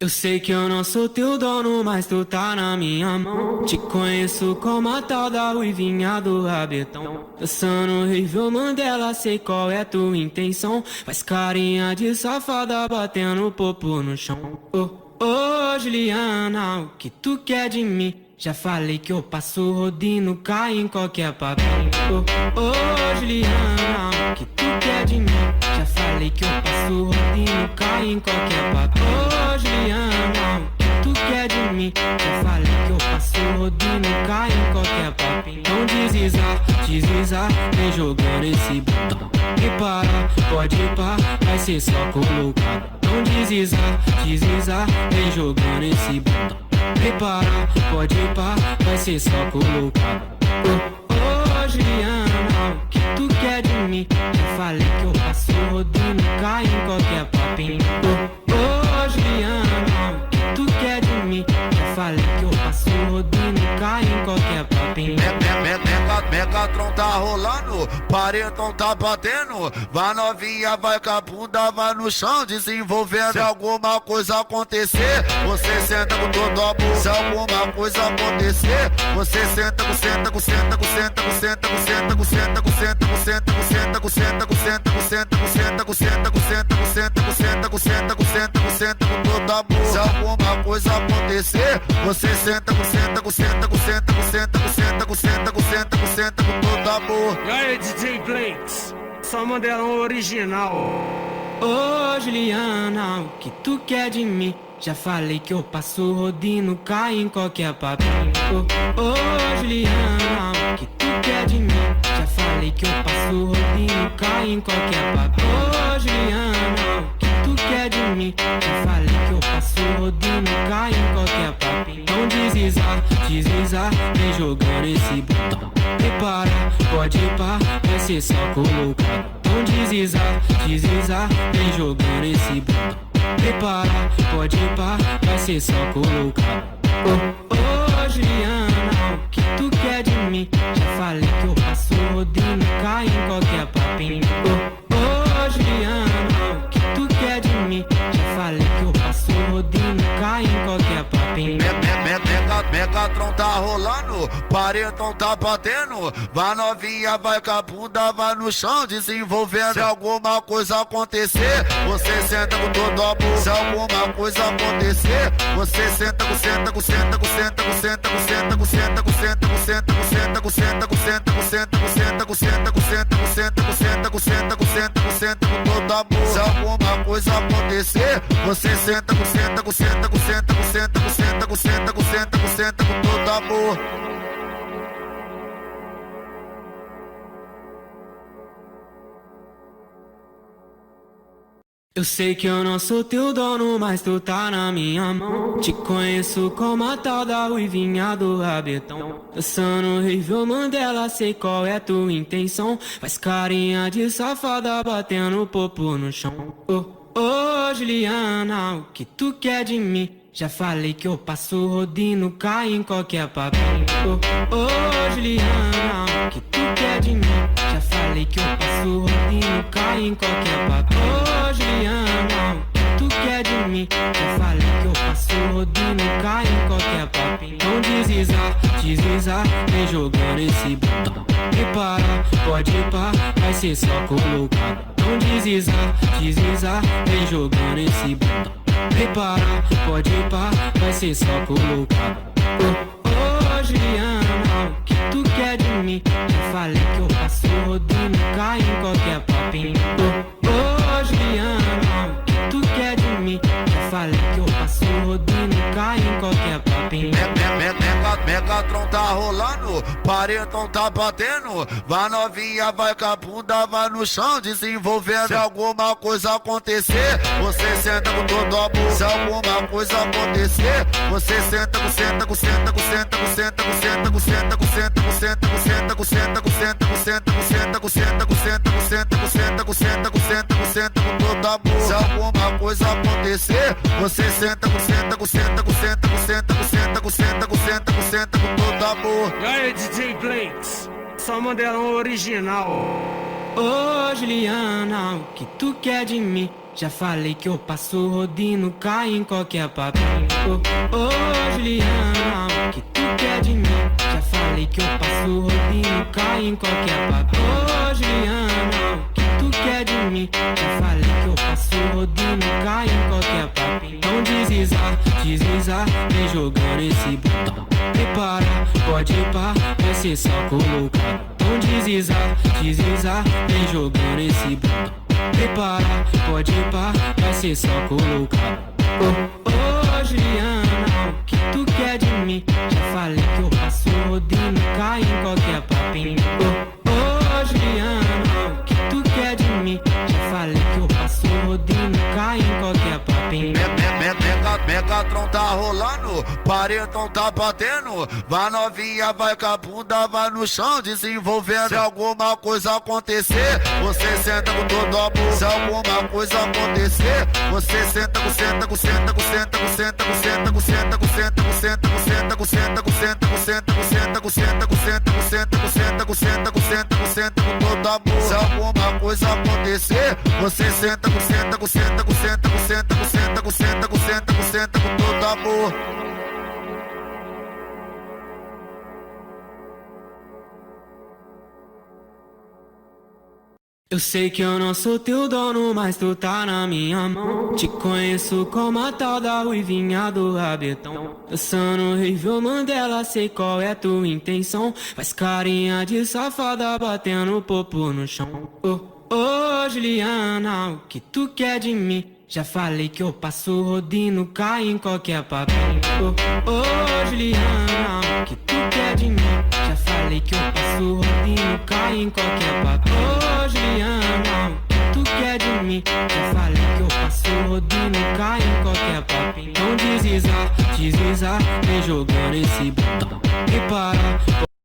Eu sei que eu não sou teu dono, mas tu tá na minha mão. Te conheço como a tal da ruivinha do rabetão. Dançando horrível Mandela, sei qual é tua intenção. Faz carinha de safada, batendo popo no chão. Oh, Juliana, o que tu quer de mim? Já falei que eu passo rodinho, cai em qualquer papinho. Oh, Juliana, o que tu quer de mim? Já falei que eu passo rodinho, cai em qualquer papinho. Oh, Juliana, o que tu quer de mim? Já falei que eu passo rodinho, cai em qualquer papinho. Não deslizar, vem jogando esse botão. Repara, pode ir pá, vai ser só colocado. Não deslizar, vem jogando esse botão. Repara, pode ir pá, vai ser só colocado. Oh, Juliana, o que tu quer de mim? Eu falei que eu passo rodinho, cai em qualquer papinho. Oh, Juliana, o que tu quer de mim? Eu falei que eu passo rodinho, cai em qualquer papinho. Megatron tá rolando, paredão tá batendo. Vai novinha, vai com a bunda, vai no chão desenvolvendo. Se alguma coisa acontecer, você senta com todo amor. Se alguma coisa acontecer, você senta com todo amor. Se alguma coisa acontecer, você senta com todo amor. E aí, DJ Blanks, só Mandelão original. Ô Juliana, o que tu quer de mim? Já falei que eu passo rodinho, cai em qualquer papinho. Ô Juliana, o que tu quer de mim? Já falei que eu passo rodinho, cai em qualquer papinho. Ô Juliana, o que tu quer de mim? Já falei que eu passo rodinho, cai em qualquer papinho. Não deslizar, vem jogando esse botão. Repara, pode ir pá, vai ser só colocado. Não deslizar, vem jogando esse botão. Repara, pode ir pá, vai ser só colocado. Oh, Juliana, o que tu quer de mim? Já falei que eu passo rodinho, cai em qualquer papinho. Oh, Juliana, o que tu quer de mim? Já falei que eu passo rodinho, cai em qualquer papinho. Megatron tá rolando, paredão tá batendo. Vai novinha, vai com a bunda, vai no chão desenvolvendo. Se alguma coisa acontecer, você senta com todo amor. Se alguma coisa acontecer, você senta com todo amor. Se alguma coisa acontecer, você senta com todo amor. Eu sei que eu não sou teu dono, mas tu tá na minha mão. Te conheço como a tal da ruivinha do rabetão. Dançando horrível Mandela, sei qual é tua intenção. Faz carinha de safada, batendo popo no chão. Oh, Juliana, o que tu quer de mim? Já falei que eu passo rodinho, cai em qualquer papinho. Oh, Juliana, o que tu quer de mim? Já falei que eu passo rodinho, cai em qualquer papinho. Oh, Juliana, o que tu quer de mim? Já falei que eu passo rodinho, cai em qualquer papinho. Não deslizar, vem jogando esse botão. Repara, pode ir pá, vai ser só colocado. Não deslizar, vem jogando esse botão. Repara, pode ir pá, vai ser só colocado. Oh, Juliana, o que tu quer de mim? Já falei que eu passo rodinho, cai em qualquer papinho. Oh, Juliana, o que tu quer de mim? Já falei que eu passo rodinho, cai em qualquer papinho. Megatron tá rolando, paredão tá batendo. Vai novinha, vai com a bunda, vai no chão desenvolvendo. Se alguma coisa acontecer, você senta com todo amor. Se alguma coisa acontecer, você senta com todo amor. Se alguma coisa acontecer, você senta com todo amor. E aí, DJ Blanks, só Mandelão original. Ô Juliana, o que tu quer de mim? Já falei que eu passo rodinho, cai em qualquer papinho. Juliana, o que tu quer de mim? Já falei que eu passo rodinho, cai em qualquer papinho. Juliana, o que tu quer de mim? Já falei que eu passo rodinho, cai em qualquer papinho. Então deslizar, vem jogando esse botão. Prepara, pode ir pá, vai ser só colocar. Então deslizar, vem jogando esse botão. Prepara, pode ir pá, vai ser só colocar. Juliana, o que tu quer de mim? Já falei que eu passo rodinho, cai em qualquer papinho. Juliana, o que tu quer de mim? Já falei que eu passo rodinho, cai em qualquer papinho. Megatron tá rolando, paredão tá batendo. Vai novinha, vai com a bunda, vai no chão desenvolvendo. Se alguma coisa acontecer, você senta com todo amor. Se alguma coisa acontecer, você senta com todo amor. Se alguma coisa acontecer, você senta com todo amor. Eu sei que eu não sou teu dono, mas tu tá na minha mão. Te conheço como a tal da ruivinha do rabetão. Dançando Revô Mandela, sei qual é tua intenção. Faz carinha de safada, batendo popo no chão. Juliana, o que tu quer de mim? Já falei que eu passo rodinho, cai em qualquer papinho. Juliana, o que tu quer de mim? Já falei que eu passo rodinho, cai em qualquer papinho. Juliana, o que tu quer de mim? Já falei que eu passo rodinho, cai em qualquer papinho. Então deslizar, vem jogando esse botão. Prepara.